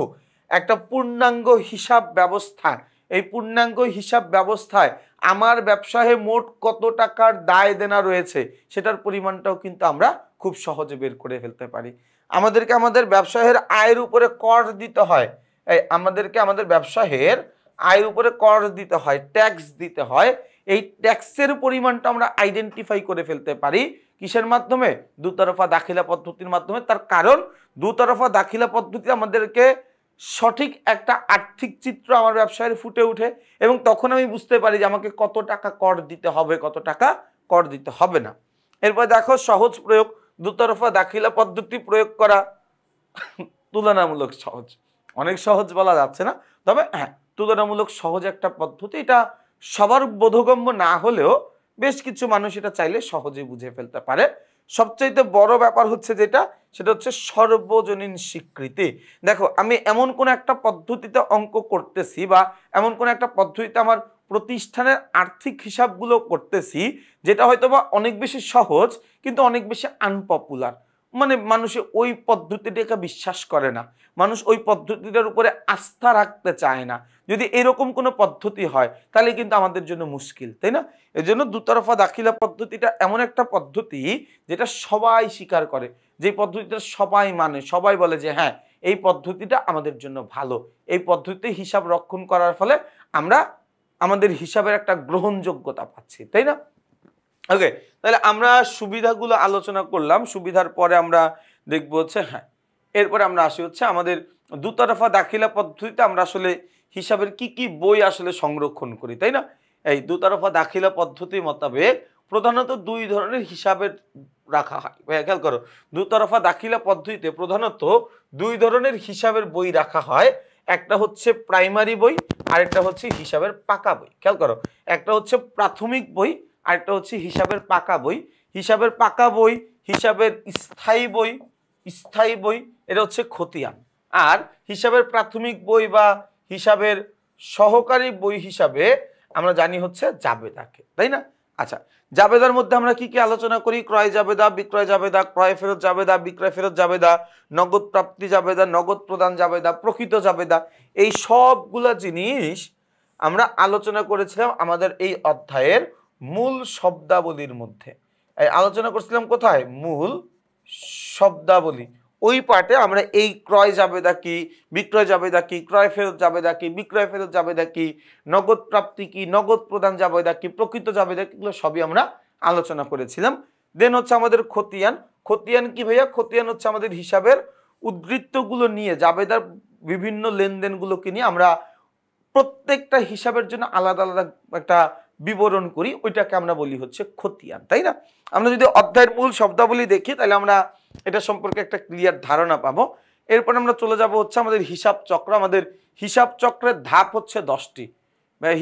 একটা পূর্ণাঙ্গ হিসাব ব্যবস্থা, এই পূর্ণাঙ্গ হিসাব ব্যবস্থায় আমার ব্যবসায় মোট কত টাকার দায় দেনা রয়েছে সেটার পরিমাণটাও কিন্তু আমরা খুব সহজে বের করে ফেলতে পারি। আমাদেরকে আমাদের ব্যবসায়ের আয়ের উপরে কর দিতে হয়, আমাদেরকে আমাদের ব্যবসায়ের আয়ের উপরে কর দিতে হয়, ট্যাক্স দিতে হয়। এই ট্যাক্সের পরিমাণটা আমরা আইডেন্টিফাই করে ফেলতে পারি কিসের মাধ্যমে? দুতরফা দাখিলা পদ্ধতির মাধ্যমে। তার কারণ দুতরফা দাখিলা পদ্ধতি আমাদেরকে সঠিক একটা আর্থিক চিত্র আমার ব্যবসায়ের ফুটে ওঠে, এবং তখন আমি বুঝতে পারি যে আমাকে কত টাকা কর দিতে হবে, কত টাকা কর দিতে হবে না। এরপর দেখো সহজ প্রয়োগ। দুতরফা দাখিলা পদ্ধতি প্রয়োগ করা তুলনামূলক সহজ, অনেক সহজ বলা যাচ্ছে না, তবে হ্যাঁ তুলনামূলক সহজ একটা পদ্ধতি। এটা সবার বোধগম্য না হলেও বেশ কিছু মানুষ এটা চাইলে সহজে বুঝে ফেলতে পারে। সবচাইতে বড় ব্যাপার হচ্ছে যেটা, সেটা হচ্ছে সর্বজনীন স্বীকৃতি। দেখো, আমি এমন কোন একটা পদ্ধতিতে অঙ্ক করতেছি বা এমন কোন একটা পদ্ধতিতে আমার প্রতিষ্ঠানের আর্থিক হিসাবগুলো করতেছি যেটা হয়তো বা অনেক বেশি সহজ কিন্তু অনেক বেশি আনপপুলার, মানে মানুষে ওই পদ্ধতিটাকে বিশ্বাস করে না, মানুষ ওই পদ্ধতিটার উপরে আস্থা রাখতে চায় না। যদি এরকম কোনো পদ্ধতি হয় তাহলে কিন্তু আমাদের জন্য মুশকিল, তাই না? এই জন্য দুতরফা দাখিলা পদ্ধতিটা এমন একটা পদ্ধতি যেটা সবাই স্বীকার করে, যে পদ্ধতিটা সবাই মানে, সবাই বলে যে হ্যাঁ এই পদ্ধতিটা আমাদের জন্য ভালো, এই পদ্ধতিতে হিসাব রক্ষণ করার ফলে আমরা আমাদের হিসাবের একটা গ্রহণযোগ্যতা পাচ্ছি, তাই না? ওকে, তাহলে আমরা সুবিধাগুলো আলোচনা করলাম। সুবিধার পরে আমরা দেখবো হচ্ছে হ্যাঁ, এরপরে আমরা আসি হচ্ছে আমাদের দুতরফা দাখিলা পদ্ধতিতে আমরা আসলে হিসাবের কি কি বই আসলে সংরক্ষণ করি, তাই না? এই দুতরফা দাখিলা পদ্ধতি মোতাবেক প্রধানত দুই ধরনের হিসাবের রাখা হয়। খেয়াল করো, দুতরফা দাখিলা পদ্ধতিতে প্রধানত দুই ধরনের হিসাবের বই রাখা হয়। একটা হচ্ছে প্রাইমারি বই, আরেকটা হচ্ছে হিসাবের পাকা বই। খেয়াল করো, একটা হচ্ছে প্রাথমিক বই, আরেকটা হচ্ছে হিসাবের পাকা বই। হিসাবের পাকা বই, হিসাবের স্থায়ী বই এটা হচ্ছে খতিয়ান। আর হিসাবের প্রাথমিক বই বা হিসাবের সহকারী বই হিসাবে আমরা জানি হচ্ছে জাবেদাকে, তাই না? আচ্ছা, জাবেদার মধ্যে আমরা কি কি আলোচনা করি? ক্রয় জাবেদা, বিক্রয় জাবেদা, ক্রয় ফেরত জাবেদা, বিক্রয় ফেরত জাবেদা, নগদ প্রাপ্তি জাবেদা, নগদ প্রদান জাবেদা, প্রকৃত জাবেদা। এই সবগুলা জিনিস আমরা আলোচনা করেছিলাম আমাদের এই অধ্যায়ের মূল শব্দাবলীর মধ্যে। আলোচনা করছিলাম কোথায়? মূল শব্দাবলী। ওই পার্টে আমরা এই ক্রয় জাবেদা কি, বিক্রয় জাবেদা কি, ক্রয় ফেরত জাবেদা কি, বিক্রয় ফেরত জাবেদা কি, নগদ প্রাপ্তি কি, নগদ প্রদান জাবেদা কি, প্রকৃত জাবেদা কি, এগুলো সবই আমরা আলোচনা করেছিলাম। দেন হচ্ছে আমাদের খতিয়ান। খতিয়ান কি ভাইয়া? খতিয়ান হচ্ছে আমাদের হিসাবের উদ্ধৃতগুলো নিয়ে, জাবেদার বিভিন্ন লেনদেনগুলোকে নিয়ে আমরা প্রত্যেকটা হিসাবের জন্য আলাদা আলাদা একটা বিবরণ করি, ওইটাকে আমরা বলি হচ্ছে খতিয়ান, তাই না? আমরা যদি অধ্যায়ের মূল শব্দাবলী দেখি তাহলে আমরা এটা সম্পর্কে একটা ক্লিয়ার ধারণা পাবো। এরপর আমরা চলে যাব হচ্ছে আমাদের হিসাব চক্র। আমাদের হিসাব চক্রের ধাপ হচ্ছে 10টি।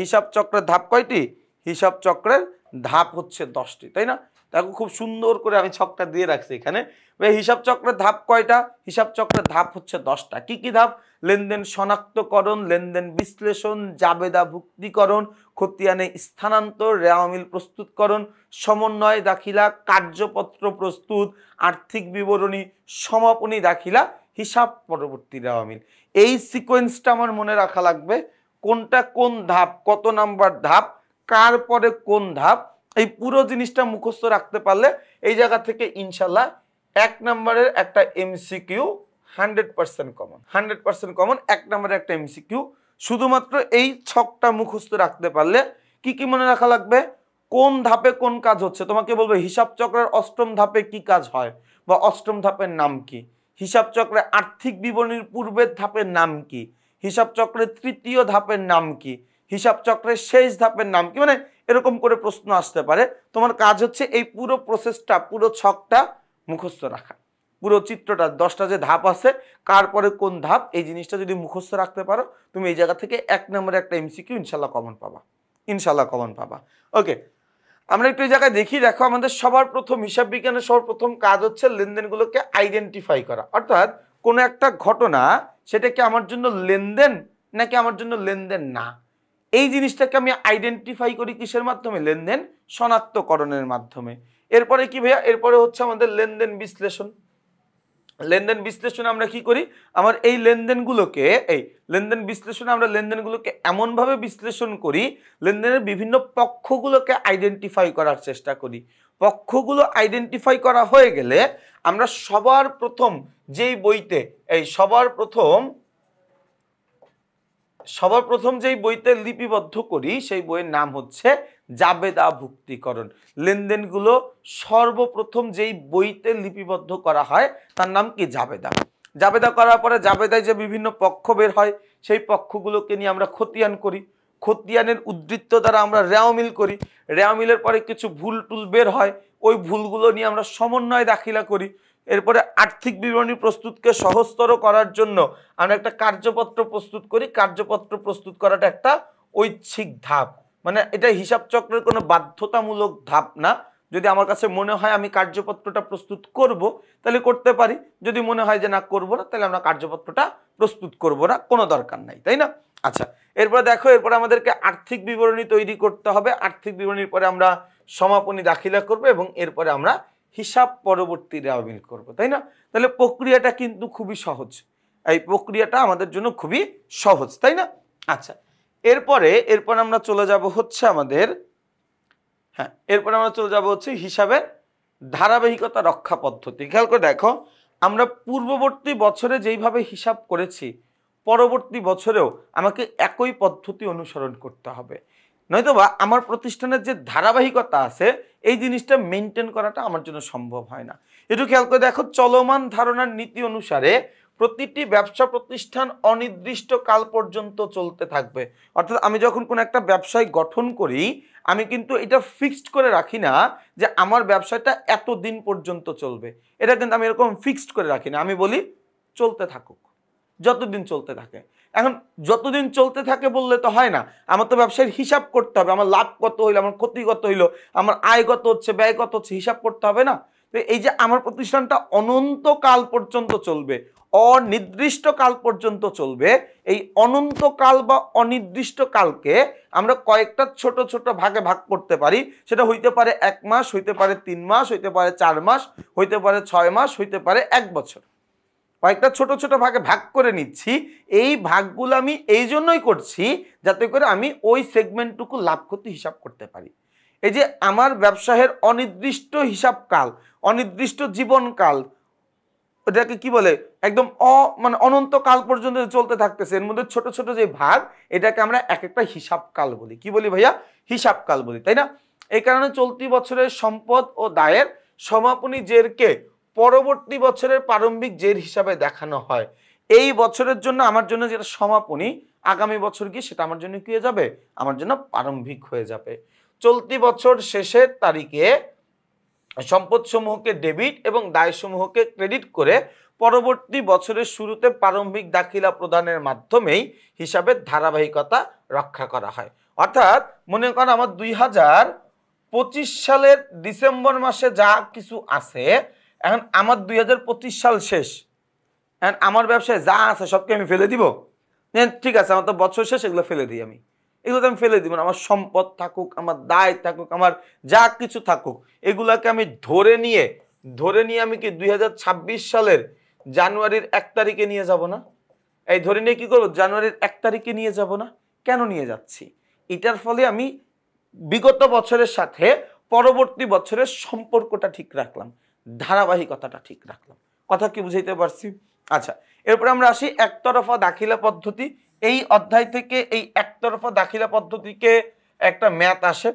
হিসাব চক্রের ধাপ কয়টি? হিসাব চক্রের ধাপ হচ্ছে 10টি, তাই না? দেখো খুব সুন্দর করে আমি ছকটা দিয়ে রাখছি এখানে। হিসাব চক্রের ধাপ কয়টা? হিসাব চক্রের ধাপ হচ্ছে 10টা। কি কি ধাপ? লেনদেন শনাক্তকরণ, লেনদেন বিশ্লেষণ, জাবেদা ভুক্তিকরণ, খতিয়ানে স্থানান্তর, রেওয়ামিল প্রস্তুতকরণ, সমন্বয় দাখিলা, কার্যপত্র প্রস্তুত, আর্থিক বিবরণী, সমাপনী দাখিলা, হিসাব পরবর্তী রেওয়ামিল। এই সিকোয়েন্সটা আমার মনে রাখা লাগবে, কোনটা কোন ধাপ, কত নাম্বার ধাপ, কার পরে কোন ধাপ। এই পুরো জিনিসটা মুখস্থ রাখতে পারলে এই জায়গা থেকে ইনশাল্লাহ 1 নম্বরের একটা এমসিকিউ 100% কমন, 100% কমন 1 নম্বরের একটা এমসিকিউ। শুধুমাত্র এই ছকটা মুখস্থ রাখতে পারলে কি কি মনে রাখা লাগবে? কোন ধাপে কোন কাজ হচ্ছে, তোমাকে বলবে হিসাব চক্রের 8ম ধাপে কি কাজ হয় বা 8ম ধাপের নাম কি, হিসাব চক্রে আর্থিক বিবরণীর পূর্বের ধাপের নাম কি, হিসাব চক্রের 3য় ধাপের নাম কি, হিসাব চক্রের শেষ ধাপের নাম কি, মানে এরকম করে প্রশ্ন আসতে পারে। তোমার কাজ হচ্ছে এই পুরো প্রসেসটা, পুরো ছকটা মুখস্থ রাখা। পুরো চিত্রটা 10টা যে ধাপ আছে কার পরে কোন ধাপ এই জিনিসটা যদি মুখস্থ রাখতে পারো তুমি এই জায়গা থেকে 1 নম্বরে একটা এমসিকিউ ইনশাল্লাহ কমন পাবা, ইনশাল্লাহ কমন পাবা। ওকে, আমরা একটু এই জায়গায় দেখি। দেখো আমাদের সবার প্রথম হিসাব বিজ্ঞানের সবার প্রথম কাজ হচ্ছে লেনদেনগুলোকে আইডেন্টিফাই করা, অর্থাৎ কোনো একটা ঘটনা সেটা কি আমার জন্য লেনদেন নাকি আমার জন্য লেনদেন না, এই জিনিসটাকে আমি আইডেন্টিফাই করি কিসের মাধ্যমে? লেনদেন শনাক্তকরণের মাধ্যমে। এরপরে কি ভাইয়া? এরপরে হচ্ছে আমাদের লেনদেন বিশ্লেষণ। লেনদেন বিশ্লেষণে আমরা কি করি? আমার এই লেনদেনগুলোকে লেনদেন বিশ্লেষণে আমরা লেনদেনগুলোকে এমনভাবে বিশ্লেষণ করি, লেনদেনের বিভিন্ন পক্ষগুলোকে আইডেন্টিফাই করার চেষ্টা করি। পক্ষগুলো আইডেন্টিফাই করা হয়ে গেলে আমরা সবার প্রথম যেই বইতে সবার প্রথম যেই বইতে লিপিবদ্ধ করি সেই বইয়ের নাম হচ্ছে জাবেদা ভুক্তিকরণ। লেনদেনগুলো সর্বপ্রথম যেই বইতে লিপিবদ্ধ করা হয় তার নাম কি? জাবেদা। জাবেদা করার পরে জাবেদায় যে বিভিন্ন পক্ষ বের হয় সেই পক্ষগুলোকে নিয়ে আমরা খতিয়ান করি, খতিয়ানের উদ্ধৃত্ত দ্বারা আমরা রেওয়ামিল করি, রেওয়ামিলের পরে কিছু ভুল টুল বের হয়, ওই ভুলগুলো নিয়ে আমরা সমন্বয় দাখিলা করি। এরপরে আর্থিক বিবরণী প্রস্তুতকে সহজতর করার জন্য আমরা একটা কার্যপত্র প্রস্তুত করি। কার্যপত্র প্রস্তুত করাটা একটা ঐচ্ছিক ধাপ, মানে এটা হিসাব চক্রের কোনো বাধ্যতামূলক ধাপ না। যদি আমার কাছে মনে হয় আমি কার্যপত্রটা প্রস্তুত করব তাহলে করতে পারি, যদি মনে হয় যে না করব না তাহলে আমরা কার্যপত্রটা প্রস্তুত করব না, কোনো দরকার নাই, তাই না? আচ্ছা, এরপরে দেখো, এরপরে আমাদেরকে আর্থিক বিবরণী তৈরি করতে হবে। আর্থিক বিবরণীর পরে আমরা সমাপনী দাখিলা করব এবং এরপরে আমরা হিসাব পরবর্তী রেওয়ামিল করব, তাই না? তাহলে প্রক্রিয়াটা কিন্তু খুবই সহজ, এই প্রক্রিয়াটা আমাদের জন্য খুবই সহজ, তাই না? আচ্ছা, এরপরে আমরা চলে যাব হচ্ছে আমাদের হিসাবের ধারাবাহিকতা রক্ষা পদ্ধতি। খেয়াল করে দেখো, আমরা পূর্ববর্তী বছরে যেইভাবে হিসাব করেছি পরবর্তী বছরেও আমাকে একই পদ্ধতি অনুসরণ করতে হবে, নয়তোবা আমার প্রতিষ্ঠানের যে ধারাবাহিকতা আছে এই জিনিসটা মেনটেন করাটা আমার জন্য সম্ভব হয় না। একটু খেয়াল করে দেখো, চলমান ধারণার নীতি অনুসারে প্রতিটি ব্যবসা প্রতিষ্ঠান অনির্দিষ্ট কাল পর্যন্ত চলতে থাকবে। অর্থাৎ আমি যখন কোনো একটা ব্যবসায় গঠন করি আমি কিন্তু এটা ফিক্সড করে রাখি না যে আমার ব্যবসাটা এতদিন পর্যন্ত চলবে, এটা কিন্তু আমি এরকম ফিক্সড করে রাখি না। আমি বলি চলতে থাকুক, যতদিন চলতে থাকে। এখন যতদিন চলতে থাকে বললে তো হয় না, আমার তো ব্যবসায়ের হিসাব করতে হবে, আমার লাভ কত হইলো, আমার ক্ষতি কত হইলো, আমার আয় কত হচ্ছে, ব্যয় কত হচ্ছে, হিসাব করতে হবে না? তো এই যে আমার প্রতিষ্ঠানটা অনন্তকাল পর্যন্ত চলবে, অনির্দিষ্ট কাল পর্যন্ত চলবে, এই অনন্তকাল বা অনির্দিষ্ট কালকে আমরা কয়েকটা ছোট ছোট ভাগে ভাগ করতে পারি। সেটা হইতে পারে 1 মাস, হইতে পারে 3 মাস, হইতে পারে 4 মাস, হইতে পারে 6 মাস, হইতে পারে 1 বছর। কয়েকটা ছোট ছোট ভাগে ভাগ করে নিচ্ছি। এই ভাগগুলো আমি এই জন্যই করছি যাতে করে আমি ওই সেগমেন্টটুকু লাভ ক্ষতি হিসাব করতে পারি। এই যে আমার ব্যবসায়ের অনির্দিষ্ট হিসাবকাল, অনির্দিষ্ট জীবনকাল, এটাকে কি বলে, একদম মানে অনন্তকাল পর্যন্ত চলতে থাকতেছে, এর মধ্যে ছোট ছোট যে ভাগ এটাকে আমরা এক একটা হিসাবকাল বলি। কি বলি ভাইয়া? হিসাবকাল বলি, তাই না? এই কারণে চলতি বছরের সম্পদ ও দায়ের সমাপনী জেরকে পরবর্তী বছরের প্রারম্ভিক জের হিসাবে দেখানো হয়। এই বছরের জন্য আমার জন্য যেটা সমাপনী, আগামী বছর গিয়ে সেটা আমার জন্য কি হয়ে যাবে? আমার জন্য প্রারম্ভিক হয়ে যাবে। চলতি বছর শেষের তারিখে সম্পদ সমূহকে ডেবিট এবং দায় সমূহকে ক্রেডিট করে পরবর্তী বছরের শুরুতে প্রারম্ভিক দাখিলা প্রদানের মাধ্যমেই হিসাবের ধারাবাহিকতা রক্ষা করা হয়। অর্থাৎ মনে করেন আমার 2025 সালের ডিসেম্বর মাসে যা কিছু আছে, এখন আমার 2025 সাল শেষ, এখন আমার ব্যবসায় যা আছে সবকে আমি ফেলে দিব? ঠিক আছে, আমার তো বছর শেষ, এগুলো ফেলে দিই, আমি এগুলো তো আমি ফেলে দিব না। আমার সম্পদ থাকুক, আমার দায় থাকুক, আমার যা কিছু থাকুক, এগুলাকে আমি ধরে নিয়ে আমি কি 2026 সালের জানুয়ারির 1 তারিখে নিয়ে যাব না? এই ধরে নিয়ে কি করবো? জানুয়ারির 1 তারিখে নিয়ে যাব না? কেন নিয়ে যাচ্ছি? এটার ফলে আমি বিগত বছরের সাথে পরবর্তী বছরের সম্পর্কটা ঠিক রাখলাম, ধারাবাহিকতাটা ঠিক রাখলাম। কথা কি বুঝাইতে পারছি? আচ্ছা, এরপরে আমরা আসি একতরফা দাখিলা পদ্ধতি। এই অধ্যায় থেকে এই একতরফা দাখিলা পদ্ধতিকে একটা ম্যাথ আসে।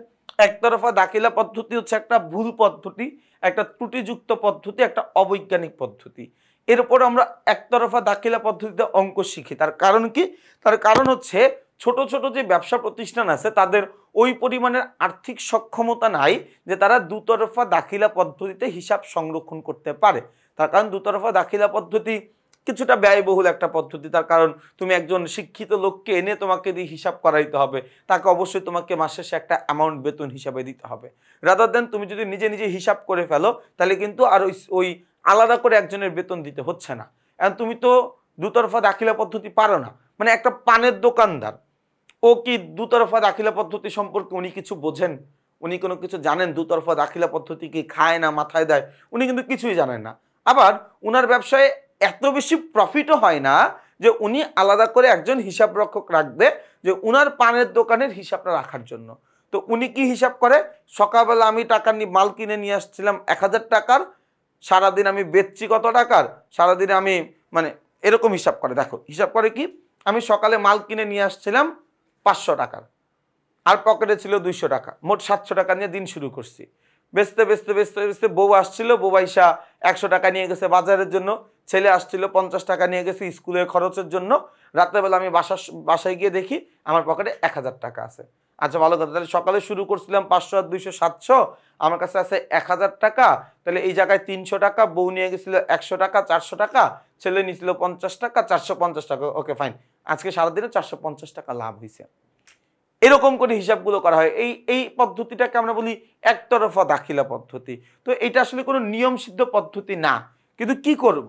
একতরফা দাখিলা পদ্ধতি হচ্ছে একটা ভুল পদ্ধতি, একটা ত্রুটিযুক্ত পদ্ধতি, একটা অবৈজ্ঞানিক পদ্ধতি। এরপর আমরা একতরফা দাখিলা পদ্ধতিতে অঙ্ক শিখি। তার কারণ কি? তার কারণ হচ্ছে ছোট ছোট যে ব্যবসা প্রতিষ্ঠান আছে তাদের ওই পরিমাণের আর্থিক সক্ষমতা নাই যে তারা দুতরফা দাখিলা পদ্ধতিতে হিসাব সংরক্ষণ করতে পারে। তার কারণ দুতরফা দাখিলা পদ্ধতি কিছুটা ব্যয়বহুল একটা পদ্ধতি। তার কারণ তুমি একজন শিক্ষিত লোককে এনে তোমাকে দিয়ে হিসাব করাইতে হবে, তাকে অবশ্যই তোমাকে মাস শেষে একটা অ্যামাউন্ট বেতন হিসাবে দিতে হবে। রাদার দেন তুমি যদি নিজে নিজে হিসাব করে ফেলো তাহলে কিন্তু আর ওই আলাদা করে একজনের বেতন দিতে হচ্ছে না। এখন তুমি তো দুতরফা দাখিলা পদ্ধতি পারো না, মানে একটা পানের দোকানদার ও কি দুতরফা দাখিলা পদ্ধতি সম্পর্কে উনি কিছু বোঝেন? উনি কোনো কিছু জানেন দুতরফা দাখিলা পদ্ধতি কি খায় না মাথায় দেয়? উনি কিন্তু কিছুই জানেন না। আবার উনার ব্যবসায় এত বেশি প্রফিটও হয় না যে উনি আলাদা করে একজন হিসাব রক্ষক রাখবে যে উনার পানের দোকানের হিসাবটা রাখার জন্য। তো উনি কি হিসাব করে, সকালবেলা আমি টাকা মাল কিনে নিয়ে আসছিলাম 1000 টাকার, সারাদিন আমি বেচছি কত টাকার, সারাদিনে আমি মানে এরকম হিসাব করে। দেখো হিসাব করে কি, আমি সকালে মাল কিনে নিয়ে আসছিলাম 500 টাকার, আর পকেটে ছিল 200 টাকা, মোট 700 টাকা নিয়ে দিন শুরু করছি। বেচতে বেচতে বেচতে বেচতে বউ আসছিল, বউ আইসা 100 টাকা নিয়ে গেছে বাজারের জন্য, ছেলে আসছিল 50 টাকা নিয়ে গেছে স্কুলের খরচের জন্য। রাত্রেবেলা আমি বাসায় গিয়ে দেখি আমার পকেটে 1000 টাকা আছে। আচ্ছা ভালো কথা, তাহলে সকালে শুরু করছিলাম 500 আর 200 700, আমার কাছে আছে 1000 টাকা। তাহলে এই জায়গায় 300 টাকা, বউ নিয়ে গেছিল 100 টাকা, 400 টাকা, ছেলে নিয়েছিল 50 টাকা, 450 টাকা। ওকে ফাইন, আজকে সারাদিনে 450 টাকা লাভ হয়েছে। এরকম করে হিসাবগুলো করা হয়। এই পদ্ধতিটাকে আমরা বলি একতরফা দাখিলা পদ্ধতি। তো এটা আসলে কোনো নিয়ম সিদ্ধ পদ্ধতি না, কিন্তু কি করব,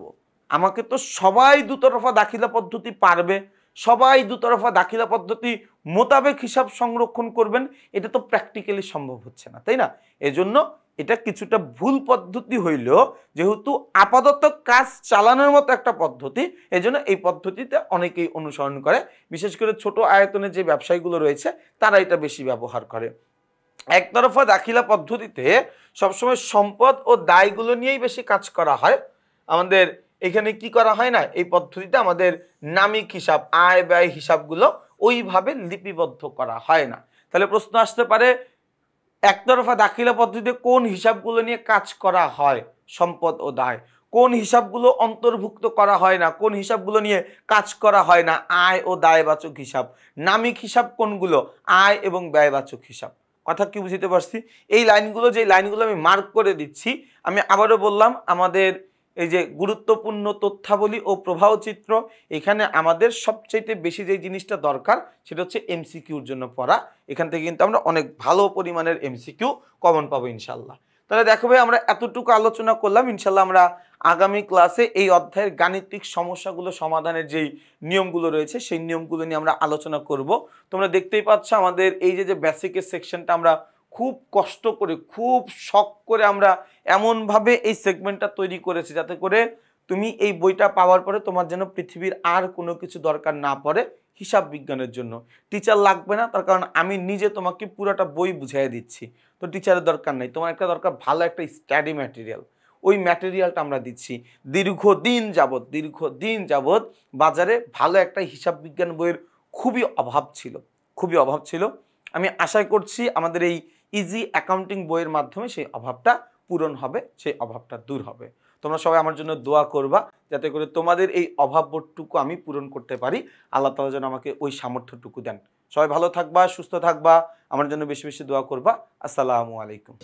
আমাকে তো সবাই দুতরফা দাখিলা পদ্ধতি পারবে, সবাই দুতরফা দাখিলা পদ্ধতি মোতাবেক হিসাব সংরক্ষণ করবেন, এটা তো প্র্যাকটিক্যালি সম্ভব হচ্ছে না, তাই না? এজন্য এটা কিছুটা ভুল পদ্ধতি হইলেও যেহেতু আপাতত কাজ চালানোর মতো একটা পদ্ধতি, এজন্য এই পদ্ধতিতে অনেকেই অনুসরণ করে। বিশেষ করে ছোট আয়তনের যে ব্যবসায়ীগুলো রয়েছে তারা এটা বেশি ব্যবহার করে। একতরফা দাখিলা পদ্ধতিতে সবসময় সম্পদ ও দায়গুলো নিয়েই বেশি কাজ করা হয়। আমাদের এখানে কি করা হয় না, এই পদ্ধতিতে আমাদের নামিক হিসাব, আয় ব্যয় হিসাবগুলো ওইভাবে লিপিবদ্ধ করা হয় না। তাহলে প্রশ্ন আসতে পারে, একতরফা দাখিলা পদ্ধতিতে কোন হিসাবগুলো নিয়ে কাজ করা হয়? সম্পদ ও দায়। কোন হিসাবগুলো অন্তর্ভুক্ত করা হয় না, কোন হিসাবগুলো নিয়ে কাজ করা হয় না? আয় ও দায়বাচক হিসাব। নামিক হিসাব কোনগুলো? আয় এবং ব্যয়বাচক হিসাব। কথা কি বুঝতে পারছি? এই লাইনগুলো, যে লাইনগুলো আমি মার্ক করে দিচ্ছি, আমি আবারও বললাম, আমাদের এই যে গুরুত্বপূর্ণ তথ্যাবলী ও প্রবাহ চিত্র, এখানে আমাদের সবচেয়ে বেশি যে জিনিসটা দরকার সেটা হচ্ছে এমসিকিউর জন্য পড়া। এখান থেকে কিন্তু আমরা অনেক ভালো পরিমাণের এমসিকিউ কমন পাবো ইনশাল্লাহ। তাহলে দেখো ভাই, আমরা এতটুকু আলোচনা করলাম। ইনশাল্লাহ আমরা আগামী ক্লাসে এই অধ্যায়ের গাণিতিক সমস্যাগুলো সমাধানের যেই নিয়মগুলো রয়েছে সেই নিয়মগুলো নিয়ে আমরা আলোচনা করব। তোমরা দেখতেই পাচ্ছ আমাদের এই যে বেসিকের সেকশনটা আমরা খুব কষ্ট করে, খুব শখ করে আমরা এমনভাবে এই সেগমেন্টটা তৈরি করেছি যাতে করে তুমি এই বইটা পাওয়ার পরে তোমার যেন পৃথিবীর আর কোনো কিছু দরকার না পড়ে হিসাব বিজ্ঞানের জন্য। টিচার লাগবে না, তার কারণ আমি নিজে তোমাকে পুরোটা বই বুঝিয়ে দিচ্ছি। তো টিচারের দরকার নেই, তোমার একটা দরকার ভালো একটা স্টাডি ম্যাটেরিয়াল। ওই ম্যাটেরিয়ালটা আমরা দিচ্ছি। দীর্ঘদিন যাবৎ বাজারে ভালো একটা হিসাব বিজ্ঞান বইয়ের খুবই অভাব ছিল। আমি আশা করছি আমাদের এই ইজি অ্যাকাউন্টিং বইয়ের মাধ্যমে সেই অভাবটা পূরণ হবে, সেই অভাবটা দূর হবে। তোমরা সবাই আমার জন্য দোয়া করবা যাতে করে তোমাদের এই অভাববোধটুকু আমি পূরণ করতে পারি। আল্লাহ তাআলা যেন আমাকে ওই সামর্থ্যটুকু দেন। সবাই ভালো থাকবা, সুস্থ থাকবা, আমার জন্য বেশি বেশি দোয়া করবা। আসসালামু আলাইকুম।